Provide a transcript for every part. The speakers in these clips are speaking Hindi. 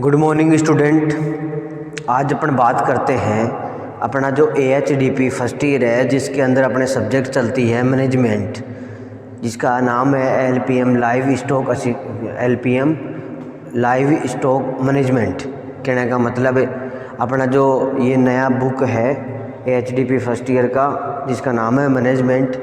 Good morning student. आज अपन बात करते हैं अपना जो AHDP फर्स्ट ईयर है, जिसके अंदर अपने सब्जेक्ट चलती है मैनेजमेंट, जिसका नाम है LPM लाइव स्टॉक मैनेजमेंट। कहने का मतलब है अपना जो ये नया बुक है AHDP फर्स्ट ईयर का, जिसका नाम है मैनेजमेंट।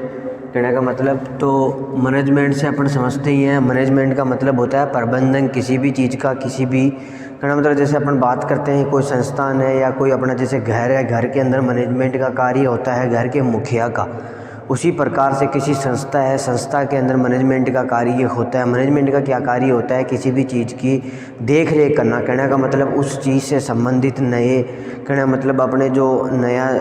कहने का मतलब तो मैनेजमेंट से अपन समझते ही हैं, मैनेजमेंट का मतलब होता है प्रबंधन किसी भी चीज़ का, किसी भी कहना मतलब जैसे अपन बात करते हैं कोई संस्थान है या कोई अपना जैसे घर है, घर के अंदर मैनेजमेंट का कार्य होता है घर के मुखिया का। उसी प्रकार से किसी संस्था है, संस्था के अंदर मैनेजमेंट का कार्य होता है। मैनेजमेंट का क्या कार्य होता है? किसी भी चीज़ की देख रेख करना। कहने का मतलब उस चीज़ से संबंधित नए कहना मतलब अपने जो नया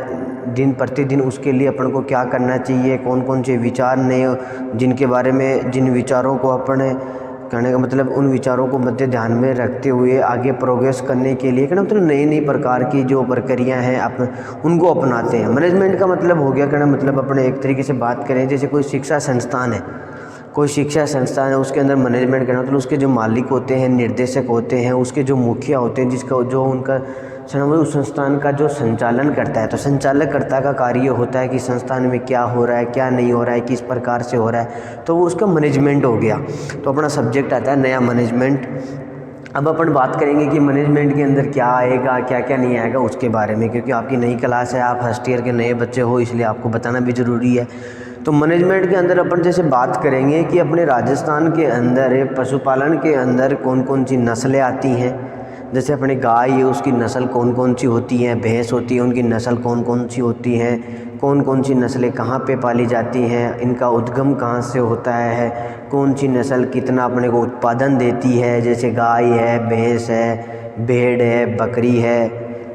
दिन प्रतिदिन उसके लिए अपन को क्या करना चाहिए, कौन कौन से विचार नए जिनके बारे में, जिन विचारों को अपने कहने का मतलब उन विचारों को मध्य ध्यान में रखते हुए आगे प्रोग्रेस करने के लिए कहना मतलब नई नई प्रकार की जो प्रक्रियाएं हैं उनको अपनाते हैं। मैनेजमेंट का मतलब हो गया कहना मतलब अपने एक तरीके से बात करें जैसे कोई शिक्षा संस्थान है, कोई शिक्षा संस्थान है, उसके अंदर मैनेजमेंट करना मतलब उसके जो मालिक होते हैं, निर्देशक होते हैं, उसके जो मुखिया होते हैं, जिसका जो उनका उस संस्थान का जो संचालन करता है। तो संचालककर्ता का कार्य होता है कि संस्थान में क्या हो रहा है, क्या नहीं हो रहा है, किस प्रकार से हो रहा है, तो वो उसका मैनेजमेंट हो गया। तो अपना सब्जेक्ट आता है नया मैनेजमेंट। अब अपन बात करेंगे कि मैनेजमेंट के अंदर क्या आएगा, क्या क्या नहीं आएगा उसके बारे में, क्योंकि आपकी नई क्लास है, आप फर्स्ट ईयर के नए बच्चे हो, इसलिए आपको बताना भी ज़रूरी है। तो मैनेजमेंट के अंदर अपन जैसे बात करेंगे कि अपने राजस्थान के अंदर पशुपालन के अंदर कौन कौन सी नस्लें आती हैं। जैसे अपनी गाय है, उसकी नस्ल कौन कौन सी होती हैं, भैंस होती है, उनकी नस्ल कौन कौन सी होती हैं, कौन कौन सी नस्लें कहाँ पे पाली जाती हैं, इनका उद्गम कहाँ से होता है, कौन सी नस्ल कितना अपने को उत्पादन देती है। जैसे गाय है, भैंस है, भेड़ है, बकरी है,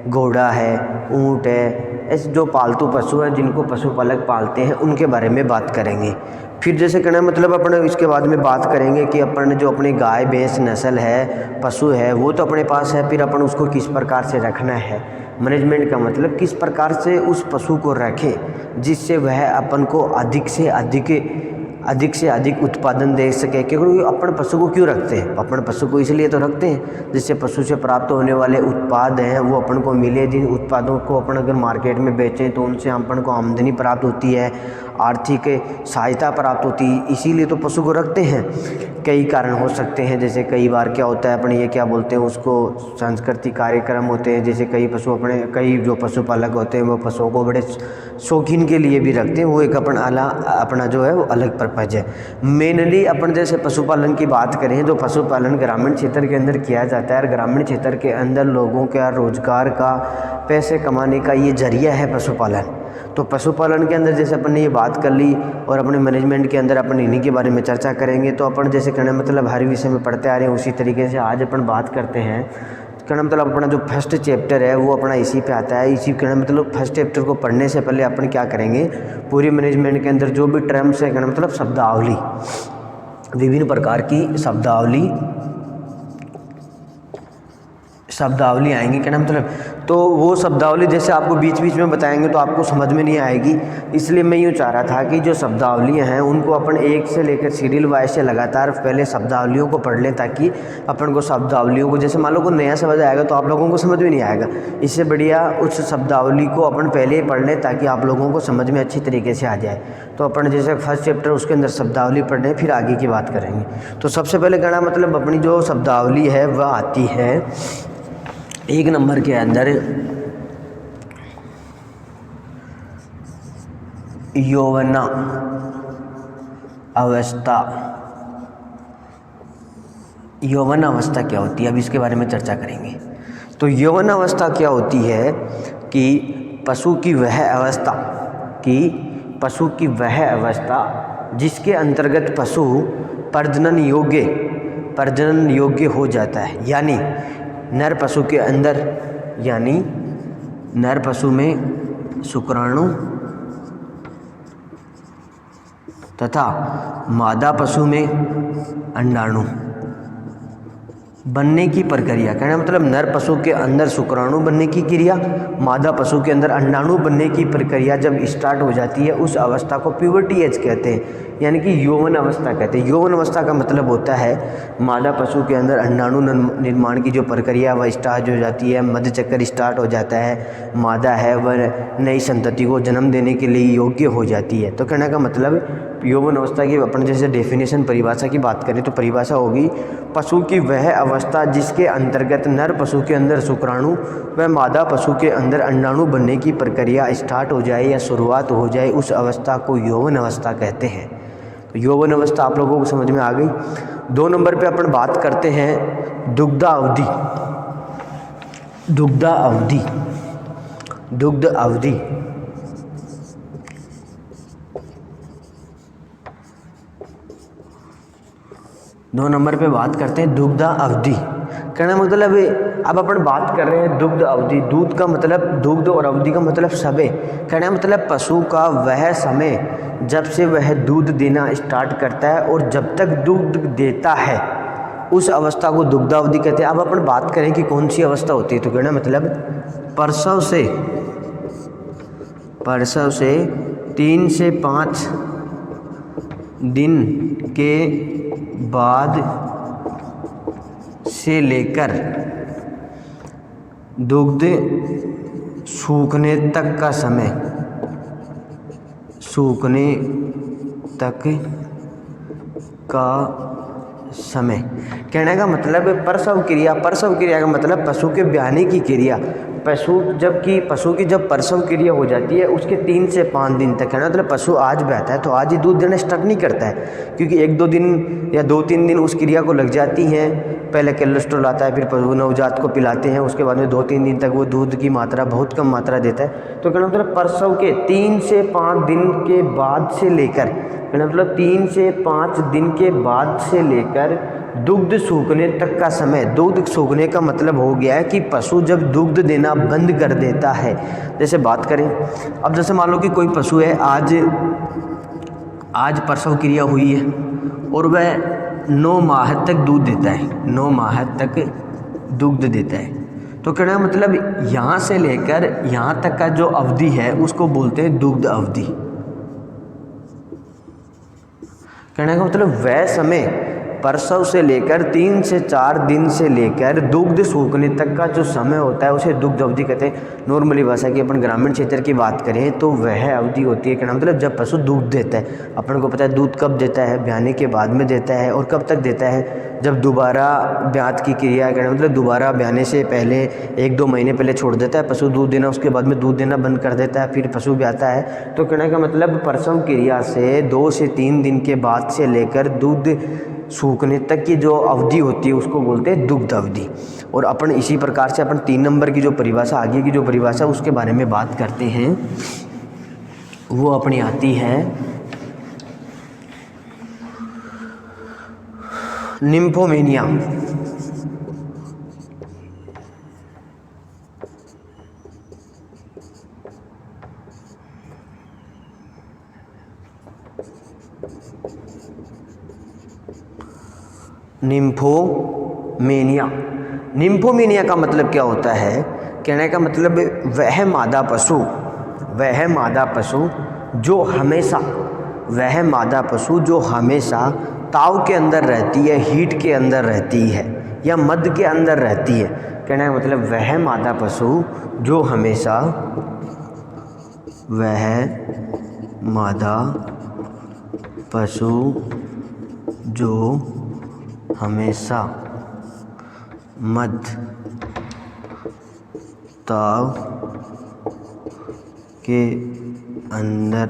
घोड़ा है, ऊँट है, ऐसे जो पालतू पशु हैं जिनको पशुपालक पालते हैं उनके बारे में बात करेंगे। फिर जैसे कहना मतलब अपन इसके बाद में बात करेंगे कि अपन जो अपनी गाय भैंस नस्ल है, पशु है, वो तो अपने पास है, फिर अपन उसको किस प्रकार से रखना है। मैनेजमेंट का मतलब किस प्रकार से उस पशु को रखें जिससे वह अपन को अधिक से अधिक उत्पादन दे सके। क्योंकि अपन पशु को क्यों रखते हैं? अपन पशु को इसलिए तो रखते हैं जिससे पशु से प्राप्त होने वाले उत्पाद हैं वो अपन को मिले। जिन उत्पादों को अपन अगर मार्केट में बेचें तो उनसे अपन को आमदनी प्राप्त होती है, आर्थिक सहायता प्राप्त होती है, इसीलिए तो पशु को रखते हैं। कई कारण हो सकते हैं, जैसे कई बार क्या होता है अपने ये क्या बोलते हैं उसको, सांस्कृतिक कार्यक्रम होते हैं। जैसे कई जो पशुपालक होते हैं वो पशुओं को बड़े शौकीन के लिए भी रखते हैं, वो एक अपना जो है वो अलग पर्पज है। मेनली अपन जैसे पशुपालन की बात करें तो पशुपालन ग्रामीण क्षेत्र के अंदर किया जाता है, और ग्रामीण क्षेत्र के अंदर लोगों का रोजगार का, पैसे कमाने का ये जरिया है पशुपालन। तो पशुपालन के अंदर जैसे अपन ने ये बात कर ली और अपने मैनेजमेंट के अंदर अपन इन्हीं के बारे में चर्चा करेंगे। तो अपन जैसे कहना मतलब हर विषय में पढ़ते आ रहे हैं, उसी तरीके से आज अपन बात करते हैं। कहना मतलब अपना जो फर्स्ट चैप्टर है वो अपना इसी पे आता है। इसी कहना मतलब फर्स्ट चैप्टर को पढ़ने से पहले अपन क्या करेंगे, पूरी मैनेजमेंट के अंदर जो भी टर्म्स है, कहना मतलब शब्दावली, विभिन्न प्रकार की शब्दावली आएंगी। कहना मतलब तो वो शब्दावली जैसे आपको बीच बीच में बताएंगे तो आपको समझ में नहीं आएगी, इसलिए मैं यूँ चाह रहा था कि जो शब्दावलियाँ हैं उनको अपन एक से लेकर सीरियल वाइज से लगातार पहले शब्दावलियों को पढ़ लें, ताकि अपन को शब्दावलियों को जैसे मान लो कोई नया शब्द आएगा तो आप लोगों को समझ में नहीं आएगा, इससे बढ़िया उस शब्दावली को अपन पहले ही पढ़ लें ताकि आप लोगों को समझ में अच्छी तरीके से आ जाए। तो अपन जैसे फर्स्ट चैप्टर उसके अंदर शब्दावली पढ़ लें, फिर आगे की बात करेंगे। तो सबसे पहले कहना मतलब अपनी जो शब्दावली है वह आती है एक नंबर के अंदर यौवना अवस्था। यौवन अवस्था क्या होती है, अब इसके बारे में चर्चा करेंगे। तो यौवन अवस्था क्या होती है कि पशु की वह अवस्था जिसके अंतर्गत पशु प्रजनन योग्य हो जाता है। यानी नर पशु के अंदर, यानी नर पशु में शुक्राणु तथा मादा पशु में अंडाणु बनने की प्रक्रिया। कहना मतलब नर पशु के अंदर शुक्राणु बनने की क्रिया, मादा पशु के अंदर अंडाणु बनने की प्रक्रिया जब स्टार्ट हो जाती है उस अवस्था को प्यूबर्टी एज कहते हैं। यानी कि यौवन अवस्था कहते हैं। यौवन अवस्था का मतलब होता है मादा पशु के अंदर अंडाणु निर्माण की जो प्रक्रिया वह स्टार्ट हो जाती है, मध्य चक्कर स्टार्ट हो जाता है, मादा है वह नई संतति को जन्म देने के लिए योग्य हो जाती है। तो कहने का मतलब यौवन अवस्था की अपन जैसे डेफिनेशन परिभाषा की बात करें तो परिभाषा होगी पशु की वह अवस्था जिसके अंतर्गत नर पशु के अंदर शुक्राणु व मादा पशु के अंदर अंडाणु बनने की प्रक्रिया स्टार्ट हो जाए या शुरुआत हो जाए, उस अवस्था को यौवन अवस्था कहते हैं। तो यौवन अवस्था आप लोगों को समझ में आ गई। 2 नंबर पे अपन बात करते हैं दुग्धा अवधि। दुग्ध अवधि, दुग्ध अवधि। 2 नंबर पे बात करते हैं दुग्ध अवधि। कहना मतलब अब अपन बात कर रहे हैं दुग्ध अवधि। दूध का मतलब दुग्ध और अवधि का मतलब समय। कहना मतलब पशु का वह समय जब से वह दूध देना स्टार्ट करता है और जब तक दूध देता है उस अवस्था को दुग्ध अवधि कहते हैं। अब अपन बात करें कि कौन सी अवस्था होती है, तो कहना मतलब प्रसव से 3 से 5 दिन के बाद से लेकर दुग्ध सूखने तक का समय, सूखने तक का समय। कहने का मतलब प्रसव क्रिया। प्रसव क्रिया का मतलब पशु के ब्याने की क्रिया। पशु की जब प्रसव क्रिया हो जाती है उसके 3 से 5 दिन तक, है ना, मतलब पशु आज ब्याता है तो आज ही दूध देना स्टार्ट नहीं करता है, क्योंकि 1-2 दिन या 2-3 दिन उस क्रिया को लग जाती हैं। पहले कोलेस्ट्रॉल आता है, फिर पशु नवजात को पिलाते हैं, उसके बाद में 2-3 दिन तक वो दूध की मात्रा बहुत कम मात्रा देता है। तो कहना मतलब प्रसव के 3 से 5 दिन के बाद से लेकर, कहना मतलब 3 से 5 दिन के बाद से लेकर दुग्ध सूखने तक का समय। दुग्ध सूखने का मतलब हो गया है कि पशु जब दुग्ध देना बंद कर देता है। जैसे बात करें, अब जैसे मान लो कि कोई पशु है, आज प्रसव क्रिया हुई है और वह 9 माह तक दूध देता है, 9 माह तक दुग्ध देता है। तो कहना मतलब यहाँ से लेकर यहाँ तक का जो अवधि है उसको बोलते हैं दुग्ध अवधि। कहने का मतलब वह समय प्रसव से लेकर 3 से 4 दिन से लेकर दुग्ध सूखने तक का जो समय होता है उसे दुग्ध अवधि कहते हैं। नॉर्मली भाषा की अपन ग्रामीण क्षेत्र की बात करें तो वह अवधि होती है, कहना मतलब जब पशु दूध देता है। अपन को पता है दूध कब देता है, ब्याने के बाद में देता है। और कब तक देता है, जब दोबारा ब्यात की क्रिया, कहना मतलब दोबारा ब्याने से पहले 1-2 महीने पहले छोड़ देता है पशु दूध देना, उसके बाद में दूध देना बंद कर देता है, फिर पशु ब्याता है। तो कहने का मतलब प्रसव क्रिया से 2 से 3 दिन के बाद से लेकर दूध सूखने तक की जो अवधि होती है उसको बोलते हैं दुग्ध अवधि। और अपन इसी प्रकार से अपन 3 नंबर की जो परिभाषा, आगे की जो परिभाषा उसके बारे में बात करते हैं, वो अपनी आती है निम्फोमेनिया। निम्फोमेनिया। निम्फोमेनिया का मतलब क्या होता है, कहने का मतलब वह मादा पशु जो हमेशा ताव के अंदर रहती है, हीट के अंदर रहती है या मध्य के अंदर रहती है। कहने का मतलब वह मादा पशु जो हमेशा मध्य ताव के अंदर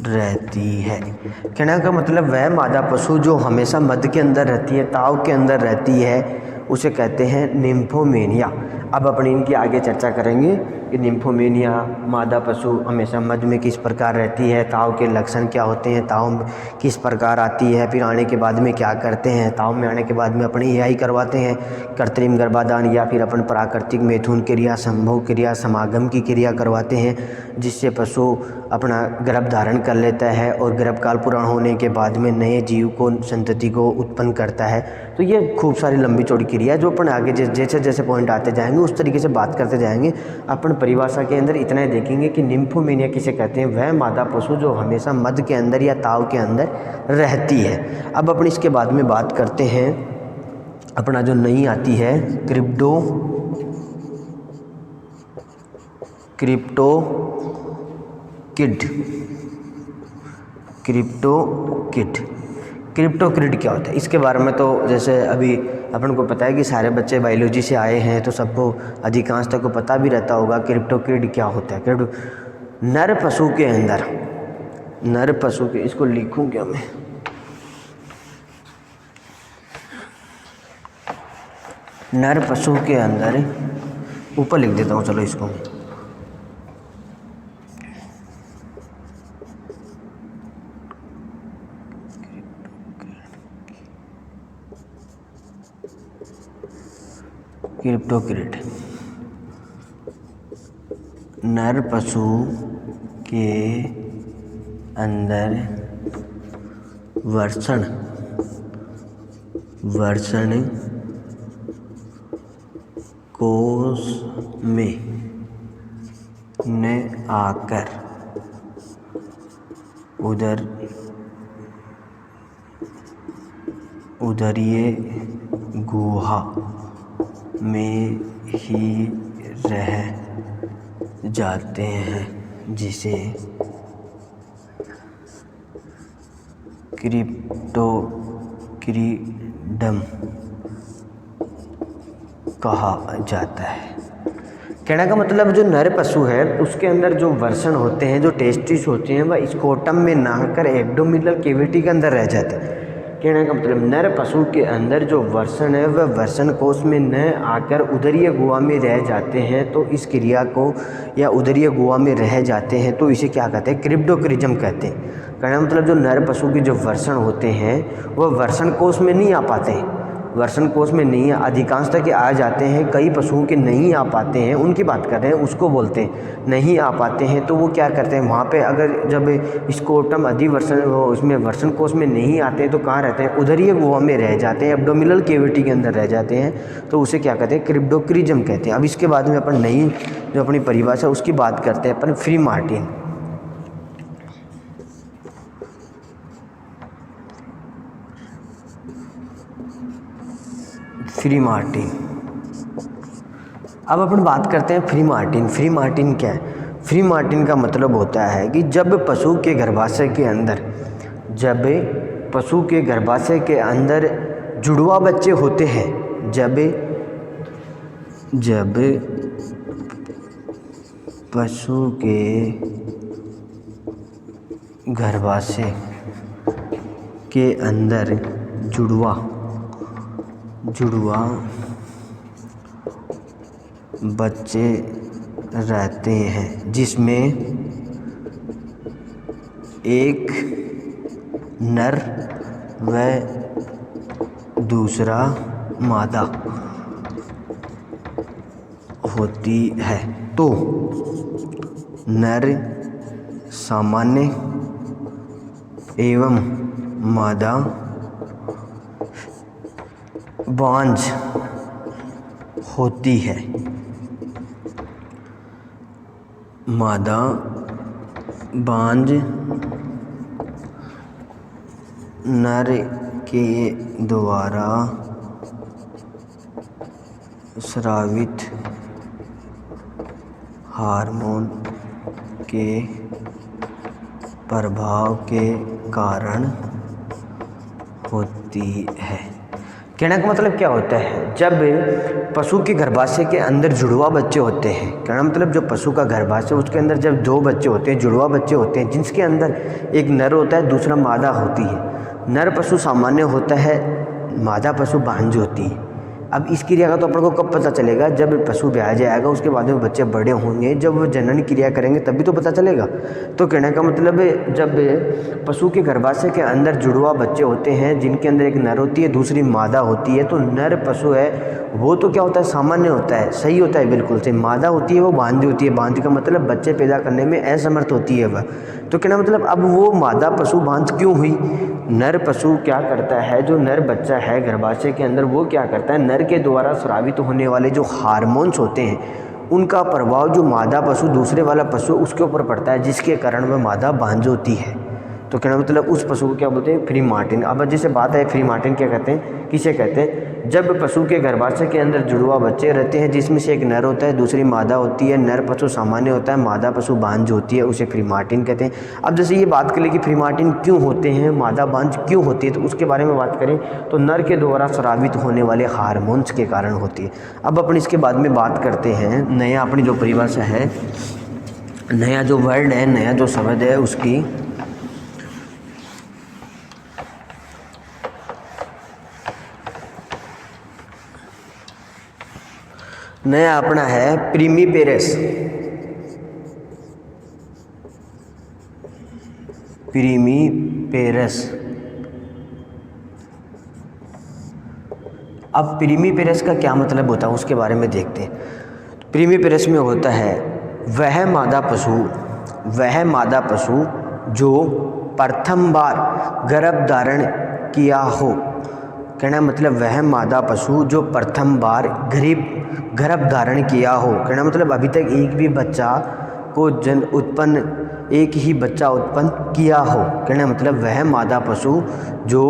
रहती है। कहने का मतलब वह मादा पशु जो हमेशा मध्य के अंदर रहती है, ताव के अंदर रहती है, उसे कहते हैं निम्फोमेनिया। अब अपन इनकी आगे चर्चा करेंगे कि निम्फोमेनिया मादा पशु हमेशा मध्य में किस प्रकार रहती है, ताव के लक्षण क्या होते हैं, ताव किस प्रकार आती है, फिर आने के बाद में क्या करते हैं, ताव में आने के बाद में अपन यही करवाते हैं कृत्रिम गर्भाधान या फिर अपन प्राकृतिक मैथुन क्रिया, संभोग क्रिया, समागम की क्रिया करवाते हैं, जिससे पशु अपना गर्भ धारण कर लेता है और गर्भकाल पूरा होने के बाद में नए जीव को, संतति को उत्पन्न करता है। तो ये खूब सारी लंबी चौड़ी क्रिया है जो अपन आगे जैसे जैसे पॉइंट आते जाएंगे जाएंगे, उस तरीके से बात करते जाएंगे। अपन परिभाषा के अंदर इतना ही देखेंगे कि निम्फोमेनिया किसे कहते हैं, वह मादा पशु जो हमेशा मध के अंदर या ताव के अंदर रहती है। अब अपन इसके बाद में बात करते हैं, अपना जो नई आती है क्रिप्टोकिड क्या होता है, इसके बारे में तो जैसे अभी अपन को पता है कि सारे बच्चे बायोलॉजी से आए हैं, तो सबको अधिकांश तक को पता भी रहता होगा क्रिप्टोकिड क्या होता है। नर पशु के, इसको लिखूं क्या मैं, नर पशु के अंदर, ऊपर लिख देता हूँ, चलो इसको क्रिप्टोकिड। नर पशु के अंदर वर्षण कोश में न आकर उदरीय गुहा में ही रह जाते हैं, जिसे क्रिप्टोक्रीडम कहा जाता है। कहने का मतलब जो नर पशु है उसके अंदर जो वर्षण होते हैं, जो टेस्टिस होते हैं, वह स्कोटम में नहाकर एब्डोमिनल कैविटी के अंदर रह जाते हैं। कहने का मतलब नर पशु के अंदर जो वर्षण है वह वर्षण कोश में न आकर उदरीय गुहा में रह जाते हैं, तो इस क्रिया को या उदरीय गुहा में रह जाते हैं तो इसे क्या कहते हैं, क्रिप्टोक्रीजम कहते हैं। कहने का मतलब जो नर पशु के जो वर्षण होते हैं वह वर्षण कोश में नहीं आ पाते हैं, वर्षण कोश में नहीं, अधिकांश तक आ जाते हैं, कई पशुओं के नहीं आ पाते हैं, उनकी बात कर रहे हैं, उसको बोलते हैं नहीं आ पाते हैं। तो वो क्या करते हैं, वहाँ पे अगर जब स्कोटम अधिवर्षण उसमें वर्षण कोश में नहीं आते हैं तो कहाँ रहते हैं, उदरीय गुहा में रह जाते हैं, एब्डोमिनल कैविटी के अंदर रह जाते हैं, तो उसे क्या कहते हैं, क्रिप्टोक्रीजम कहते हैं। अब इसके बाद में अपन नई जो अपनी परिभाषा उसकी बात करते हैं अपन, फ्री मार्टिन। अब अपन बात करते हैं फ्री मार्टिन क्या है। फ्री मार्टिन का मतलब होता है कि जब पशु के गर्भाशय के अंदर जुड़वा बच्चे होते हैं, जब पशु के गर्भाशय के अंदर जुड़वा बच्चे रहते हैं, जिसमें एक नर व दूसरा मादा होती है, तो नर सामान्य एवं मादा बांझ होती है। मादा बांझ नर के द्वारा स्रावित हार्मोन के प्रभाव के कारण होती है। कहने का मतलब क्या होता है, जब पशु के गर्भाशय के अंदर जुड़वा बच्चे होते हैं, कहना मतलब जो पशु का गर्भाशय उसके अंदर जब दो बच्चे होते हैं, जुड़वा बच्चे होते हैं, जिसके अंदर एक नर होता है दूसरा मादा होती है। नर पशु सामान्य होता है, मादा पशु बांझ होती है। अब इस क्रिया का तो अपन को कब पता चलेगा, जब पशु ब्याह जाएगा, उसके बाद में बच्चे बड़े होंगे, जब वो जनन क्रिया करेंगे तभी तो पता चलेगा। तो कहने का मतलब जब पशु के गर्भाशय के अंदर जुड़वा बच्चे होते हैं, जिनके अंदर एक नर होती है दूसरी मादा होती है, तो नर पशु है वो तो क्या होता है, सामान्य होता है, सही होता है, बिल्कुल सही। मादा होती है वो बांझ होती है, बांझ का मतलब बच्चे पैदा करने में असमर्थ होती है वह। तो कहना मतलब अब वो मादा पशु बांझ क्यों हुई, नर पशु क्या करता है, जो नर बच्चा है गर्भाशय के अंदर वो क्या करता है, नर के द्वारा स्रावित होने वाले जो हार्मोन्स होते हैं उनका प्रभाव जो मादा पशु दूसरे वाला पशु उसके ऊपर पड़ता है, जिसके कारण वह मादा बांझ होती है। तो कहना मतलब उस पशु को क्या बोलते हैं, फ्री मार्टिन। अब जैसे बात है फ्री मार्टिन क्या कहते हैं, किसे कहते हैं, जब पशु के गर्भाशय के अंदर जुड़वा बच्चे रहते हैं जिसमें से एक नर होता है दूसरी मादा होती है। नर पशु सामान्य होता है, मादा पशु बांझ होती है, उसे फ्री मार्टिन कहते हैं। अब जैसे ये बात करें कि फ्री मार्टिन क्यों होते हैं, मादा बांझ क्यों होती है, तो उसके बारे में बात करें तो नर के द्वारा स्रावित होने वाले हार्मोन्स के कारण होती है। अब अपन इसके बाद में बात करते हैं नया अपनी जो परिभाषा है, नया जो वर्ड है, नया जो शब्द है उसकी। नया अपना है प्रीमीपेरस। प्रीमीपेरस। अब प्रीमीपेरस का क्या मतलब होता है उसके बारे में देखते हैं। प्रीमीपेरस में होता है वह मादा पशु जो प्रथम बार गर्भ धारण किया हो। कहना मतलब वह मादा पशु जो प्रथम बार गर्भ धारण किया हो। कहना मतलब अभी तक एक ही बच्चा उत्पन्न किया हो। कहना मतलब वह मादा पशु जो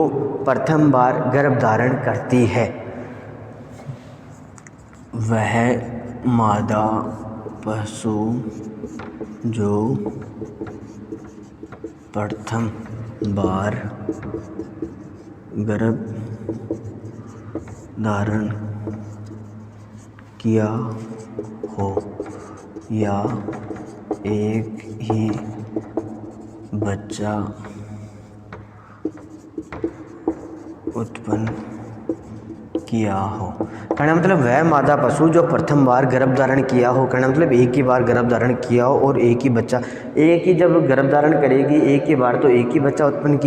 प्रथम बार गर्भ धारण करती है। वह मादा पशु जो प्रथम बार गर्भ धारण किया हो या एक ही बच्चा उत्पन्न किया हो। कहना मतलब वह मादा पशु जो प्रथम बार गर्भ धारण किया हो। कहना मतलब एक ही बार गर्भ धारण किया हो और एक ही बच्चा, एक ही जब गर्भ धारण करेगी एक ही बार तो एक ही बच्चा उत्पन्न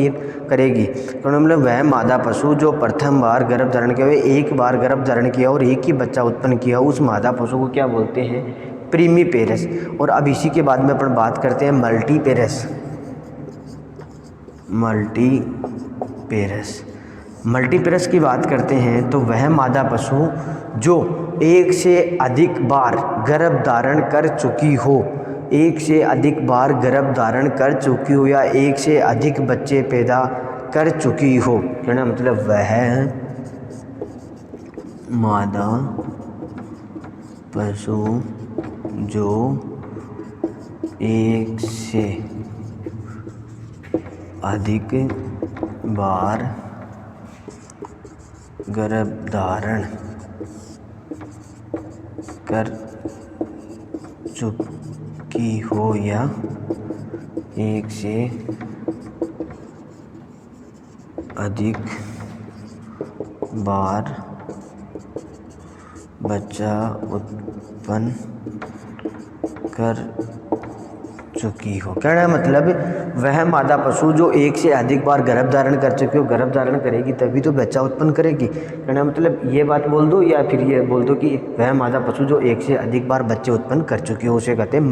करेगी। कहना मतलब वह मादा पशु जो प्रथम बार गर्भ धारण किया हो, एक बार गर्भ धारण किया और एक ही बच्चा उत्पन्न किया, उस मादा पशु को क्या बोलते हैं, प्रीमीपेरस। और अब इसी के बाद में अपन बात करते हैं मल्टीपेरस। मल्टीपेरस की बात करते हैं तो वह मादा पशु जो एक से अधिक बार गर्भ धारण कर चुकी हो, एक से अधिक बार गर्भ धारण कर चुकी हो या एक से अधिक बच्चे पैदा कर चुकी हो। कहना मतलब वह मादा पशु जो एक से अधिक बार गर्भ धारण कर चुकी हो या एक से अधिक बार बच्चा उत्पन्न कर चुकी हो। कहना मतलब वह मादा पशु जो एक से अधिक बार गर्भ धारण कर चुकी हो, गर्भ धारण करेगी तभी तो बच्चा उत्पन्न करेगी। कहना मतलब ये बात बोल दो या फिर ये बोल दो कि वह मादा पशु जो एक से अधिक बार बच्चे उत्पन्न कर चुकी हो, उसे कहते हैं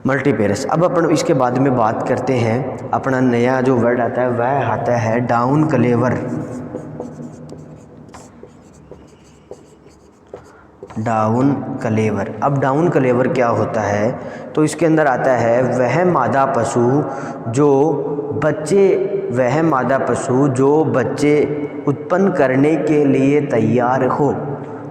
मल्टीपेरस। अब अपन इसके बाद में बात करते हैं, अपना नया जो वर्ड आता है वह आता है डाउन कलेवर। डाउन कलेवर क्या होता है, तो इसके अंदर आता है वह मादा पशु जो बच्चे उत्पन्न करने के लिए तैयार हो।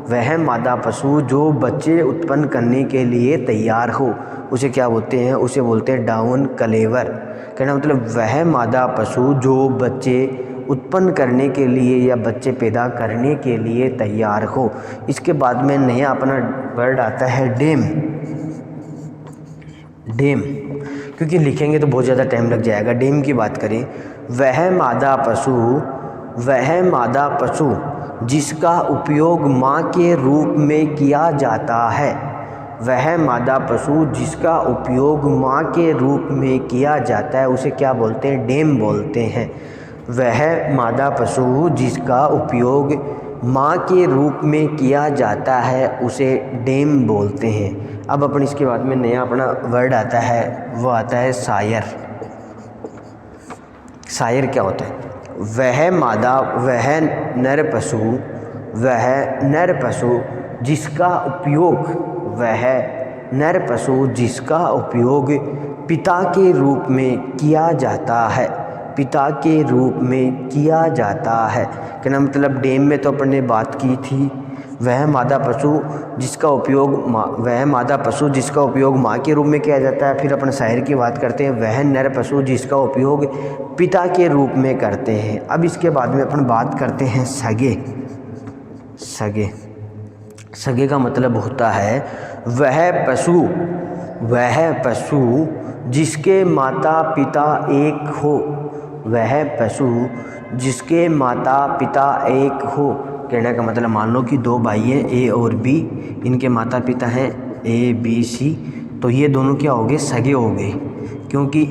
वह मादा पशु जो बच्चे उत्पन्न करने के लिए तैयार हो, उसे क्या बोलते हैं, उसे बोलते हैं डाउन कलेवर। कहना मतलब वह मादा पशु जो बच्चे उत्पन्न करने के लिए या बच्चे पैदा करने के लिए तैयार हो। इसके बाद में नया अपना वर्ड आता है डेम। क्योंकि लिखेंगे तो बहुत ज़्यादा टाइम लग जाएगा। डेम की बात करें, वह मादा पशु जिसका उपयोग माँ के रूप में किया जाता है। वह मादा पशु जिसका उपयोग माँ के रूप में किया जाता है, उसे क्या बोलते हैं, डेम बोलते हैं। वह मादा पशु जिसका उपयोग माँ के रूप में किया जाता है, उसे डेम बोलते हैं। अब अपन इसके बाद में नया अपना वर्ड आता है, वो आता है सायर। सायर क्या होता है, वह नर पशु वह नर पशु जिसका उपयोग वह नर पशु जिसका उपयोग पिता के रूप में किया जाता है, पिता के रूप में किया जाता है। कहना मतलब डेम में तो अपन ने बात की थी, वह मादा पशु जिसका उपयोग वह मादा पशु जिसका उपयोग माँ के रूप में किया जाता है। फिर अपन शायर की बात करते हैं, वह नर पशु जिसका उपयोग पिता के रूप में करते हैं। अब इसके बाद में अपन बात करते हैं सगे। सगे सगे का मतलब होता है वह पशु जिसके माता पिता एक हो, वह पशु जिसके माता पिता एक हो। कहने का मतलब मान लो कि दो भाई हैं ए और बी, इनके माता पिता हैं ए बी सी, तो ये दोनों क्या हो गए, सगे हो गए, क्योंकि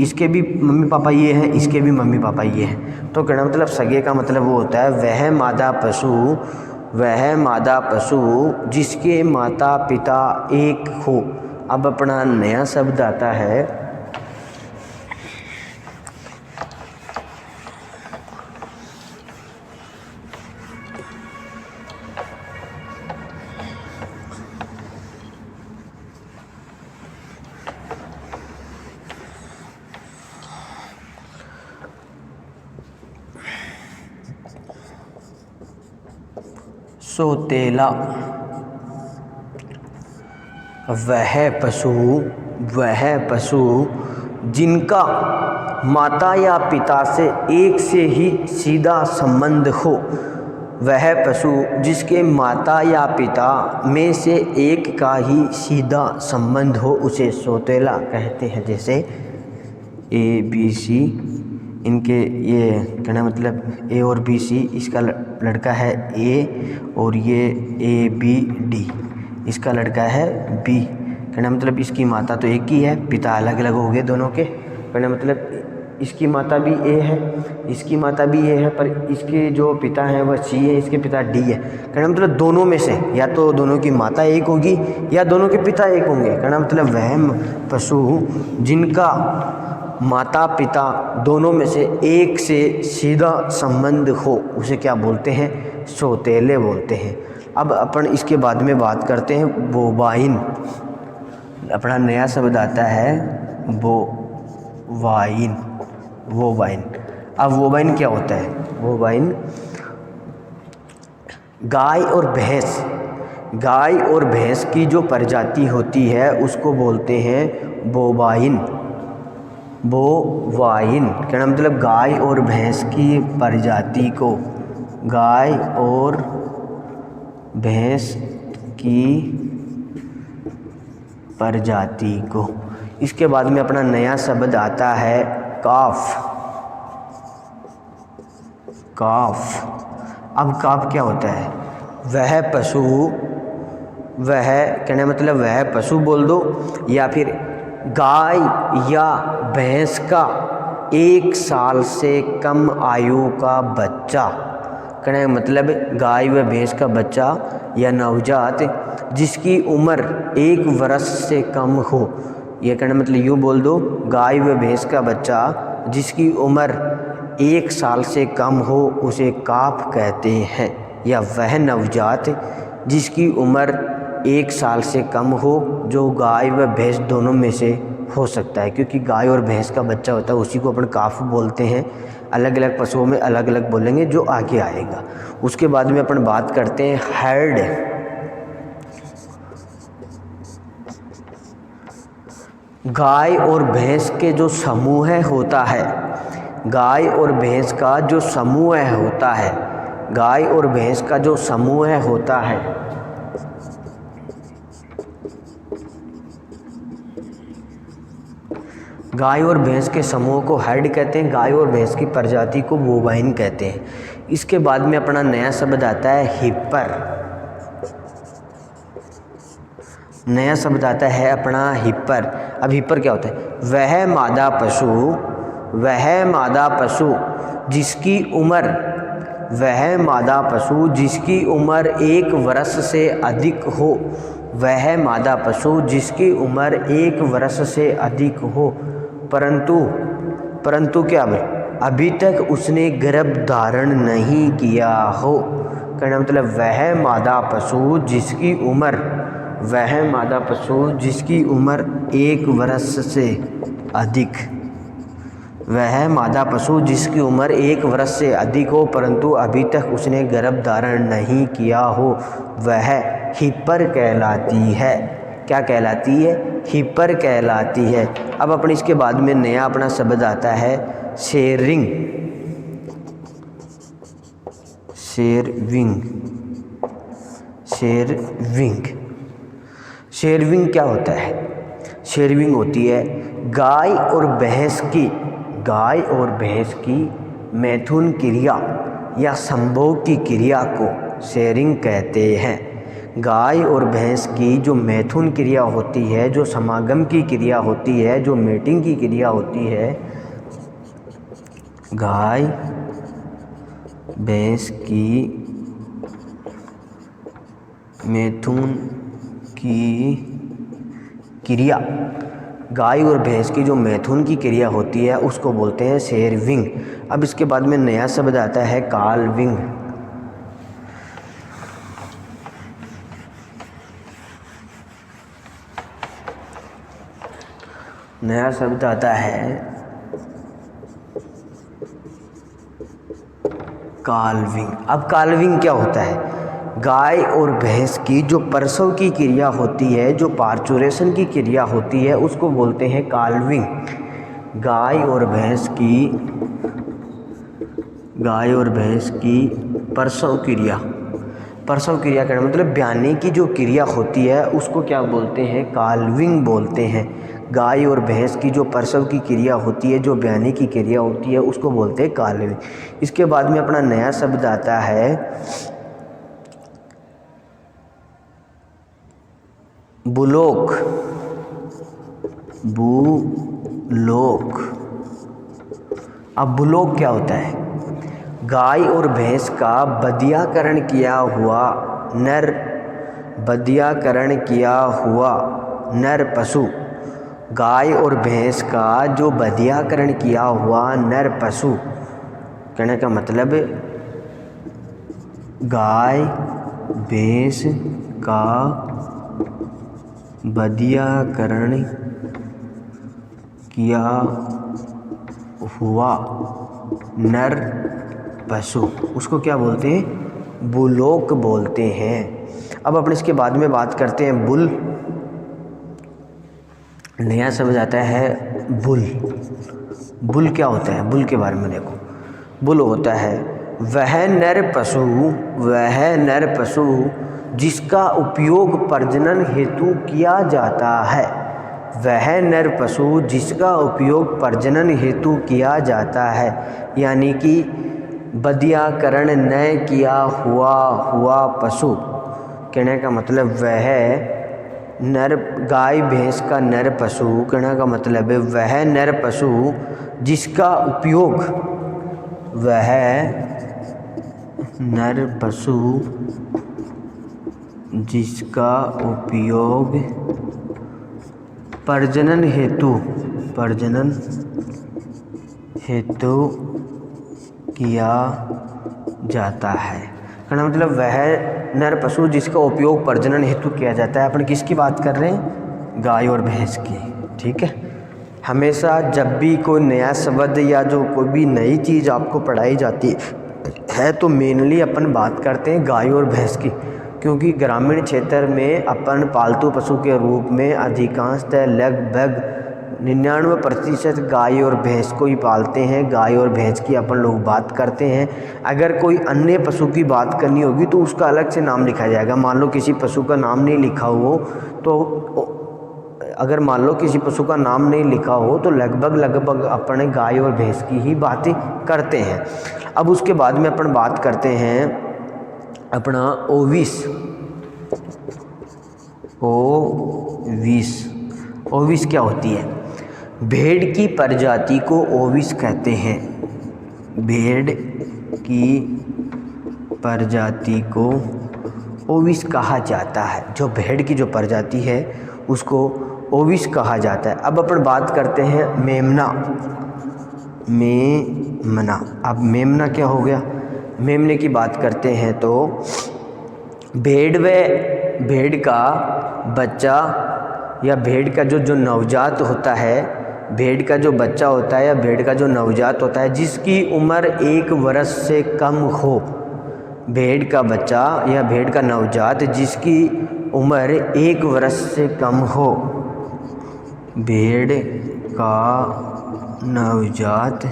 इसके भी मम्मी पापा ये हैं, इसके भी मम्मी पापा ये हैं। तो कहना मतलब सगे का मतलब वो होता है वह मादा पशु जिसके माता पिता एक हो। अब अपना नया शब्द आता है सोतेला। वह पशु जिनका माता या पिता से एक से ही सीधा संबंध हो, वह पशु जिसके माता या पिता में से एक का ही सीधा संबंध हो उसे सोतेला कहते हैं। जैसे ए बी सी, इनके ये कहना मतलब ए और बी सी, इसका लड़का है ए और ये ए बी डी, इसका लड़का है बी। कहना मतलब इसकी माता तो एक ही है, पिता अलग अलग हो गए दोनों के। कहना मतलब इसकी माता भी ए है, इसकी माता भी ए है, पर इसके जो पिता हैं वह सी है, इसके पिता डी है। कहना मतलब दोनों में से या तो दोनों की माता एक होगी या दोनों के पिता एक होंगे। कहना मतलब वह पशु जिनका माता पिता दोनों में से एक से सीधा संबंध हो उसे क्या बोलते हैं, सोतेले बोलते हैं। अब अपन इसके बाद में बात करते हैं बोवाइन। अपना नया शब्द आता है बोवाइन। अब बोवाइन क्या होता है? बोवाइन गाय और भैंस की जो प्रजाति होती है उसको बोलते हैं बोवाइन। कहना मतलब गाय और भैंस की प्रजाति को, गाय और भैंस की प्रजाति को। इसके बाद में अपना नया शब्द आता है काफ। अब काफ क्या होता है? वह कहना मतलब वह पशु बोल दो या फिर गाय या भैंस का 1 साल से कम आयु का बच्चा। कहने का मतलब गाय व भैंस का बच्चा या नवजात जिसकी उम्र 1 वर्ष से कम हो। यह कहना मतलब यूँ बोल दो, गाय व भैंस का बच्चा जिसकी उम्र 1 साल से कम हो उसे काफ कहते हैं। या वह नवजात जिसकी उम्र 1 साल से कम हो, जो गाय व भैंस दोनों में से हो सकता है, क्योंकि गाय और भैंस का बच्चा होता है उसी को अपन काफ बोलते हैं। अलग अलग पशुओं में अलग अलग बोलेंगे जो आगे आएगा। उसके बाद में अपन बात करते हैं हर्ड। गाय और भैंस के जो समूह होता है, गाय और भैंस का जो समूह होता है, गाय और भैंस का जो समूह होता है, गाय और भैंस के समूह को हर्ड कहते हैं। गाय और भैंस की प्रजाति को बोवाइन कहते हैं। इसके बाद में अपना नया शब्द आता है हिप्पर। नया शब्द आता है अपना हिप्पर। अब हिप्पर क्या होता है? वह मादा पशु जिसकी उम्र 1 वर्ष से अधिक हो, वह मादा पशु जिसकी उम्र 1 वर्ष से अधिक हो, परंतु क्या अभी तक उसने गर्भ धारण नहीं किया हो। कहने मतलब वह मादा पशु जिसकी उम्र, वह मादा पशु जिसकी उम्र 1 वर्ष से अधिक, वह मादा पशु जिसकी उम्र 1 वर्ष से अधिक हो परंतु अभी तक उसने गर्भ धारण नहीं किया हो, वह हिपर कहलाती है। क्या कहलाती है? हिपर कहलाती है। अब अपने इसके बाद में नया अपना शब्द आता है शेरविंग। शेरविंग, शेरविंग, शेरविंग क्या होता है? शेरविंग होती है गाय और भैंस की, गाय और भैंस की मैथुन क्रिया या संभोग की क्रिया को शेयरिंग कहते हैं। गाय और भैंस की जो मैथुन क्रिया होती है, जो समागम की क्रिया होती है, जो मेटिंग की क्रिया होती है, गाय भैंस की मैथुन की क्रिया, गाय और भैंस की जो मैथुन की क्रिया होती है उसको बोलते हैं शेरविंग। अब इसके बाद में नया शब्द आता है कालविंग। नया शब्द आता है कालविंग। अब कालविंग क्या होता है? गाय और भैंस की जो प्रसव की क्रिया होती है, जो पार्चुरेशन की क्रिया होती है, उसको बोलते हैं कालविंग। गाय और भैंस की, गाय और भैंस की प्रसव क्रिया, प्रसव क्रिया का मतलब ब्याने की जो क्रिया होती है उसको क्या बोलते हैं? कालविंग बोलते हैं। गाय और भैंस की जो प्रसव की क्रिया होती है, जो ब्याने की क्रिया होती है, उसको बोलते हैं कालविंग। इसके बाद में अपना नया शब्द आता है बुलोक। बुलोक। अब बुलोक क्या होता है? गाय और भैंस का बधियाकरण किया हुआ नर, बधियाकरण किया हुआ नर पशु, गाय और भैंस का जो बधियाकरण किया हुआ नर पशु, कहने का मतलब गाय भैंस का बधियाकरण किया हुआ नर पशु, उसको क्या बोलते हैं? बुलोक बोलते हैं। अब अपने इसके बाद में बात करते हैं बुल। नया शब्द आता है बुल। बुल क्या होता है? बुल के बारे में देखो। बुल होता है वह नर पशु, वह नर पशु जिसका उपयोग प्रजनन हेतु किया जाता है, वह नर पशु जिसका उपयोग प्रजनन हेतु किया जाता है, यानी कि बधियाकरण न किया हुआ पशु, कहने का मतलब वह नर, गाय भैंस का नर पशु, कहने का मतलब है वह नर पशु जिसका उपयोग, वह नर पशु जिसका उपयोग प्रजनन हेतु किया जाता है। कहना मतलब वह नर पशु जिसका उपयोग प्रजनन हेतु किया जाता है। अपन किसकी बात कर रहे हैं? गाय और भैंस की। ठीक है। हमेशा जब भी कोई नया शब्द या जो कोई भी नई चीज़ आपको पढ़ाई जाती है तो मेनली अपन बात करते हैं गाय और भैंस की, क्योंकि ग्रामीण क्षेत्र में अपन पालतू पशु के रूप में अधिकांशतः लगभग 99% गाय और भैंस को ही पालते हैं। गाय और भैंस की अपन लोग बात करते हैं। अगर कोई अन्य पशु की बात करनी होगी तो उसका अलग से नाम लिखा जाएगा। मान लो किसी पशु का नाम नहीं लिखा हो तो अगर मान लो किसी पशु का नाम नहीं लिखा हो तो लगभग अपने गाय और भैंस की ही बातें करते हैं। अब उसके बाद में अपन बात करते हैं अपना ओविस। ओविस क्या होती है? भेड़ की प्रजाति को ओविस कहते हैं। भेड़ की प्रजाति को ओविस कहा जाता है। जो भेड़ की जो प्रजाति है उसको ओविस कहा जाता है। अब अपन बात करते हैं मेमना। अब मेमना क्या हो गया? मेमने की बात करते हैं तो भेड़ का बच्चा या भेड़ का जो नवजात होता है, भेड़ का जो बच्चा होता है या भेड़ का जो नवजात होता है जिसकी उम्र 1 वर्ष से कम हो, भेड़ का बच्चा या भेड़ का नवजात जिसकी उम्र 1 वर्ष से कम हो, भेड़ का नवजात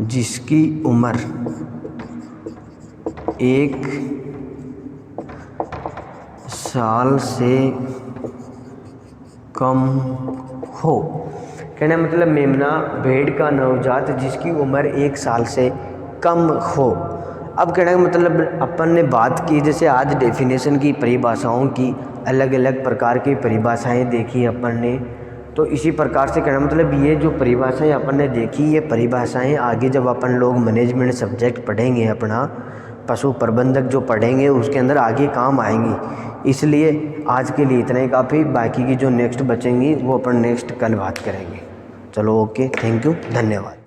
जिसकी उम्र 1 साल से कम हो। कहने मतलब मेमना भेड़ का नवजात जिसकी उम्र 1 साल से कम हो। अब कहने का मतलब अपन ने बात की, जैसे आज डेफिनेशन की परिभाषाओं की अलग अलग प्रकार की परिभाषाएं देखी अपन ने, तो इसी प्रकार से कहना मतलब ये जो परिभाषाएं अपन ने देखी, ये परिभाषाएं आगे जब अपन लोग मैनेजमेंट सब्जेक्ट पढ़ेंगे, अपना पशु प्रबंधक जो पढ़ेंगे उसके अंदर आगे काम आएंगी। इसलिए आज के लिए इतना ही काफ़ी, बाकी की जो नेक्स्ट बचेंगी वो अपन नेक्स्ट कल बात करेंगे। चलो ओके, थैंक यू, धन्यवाद।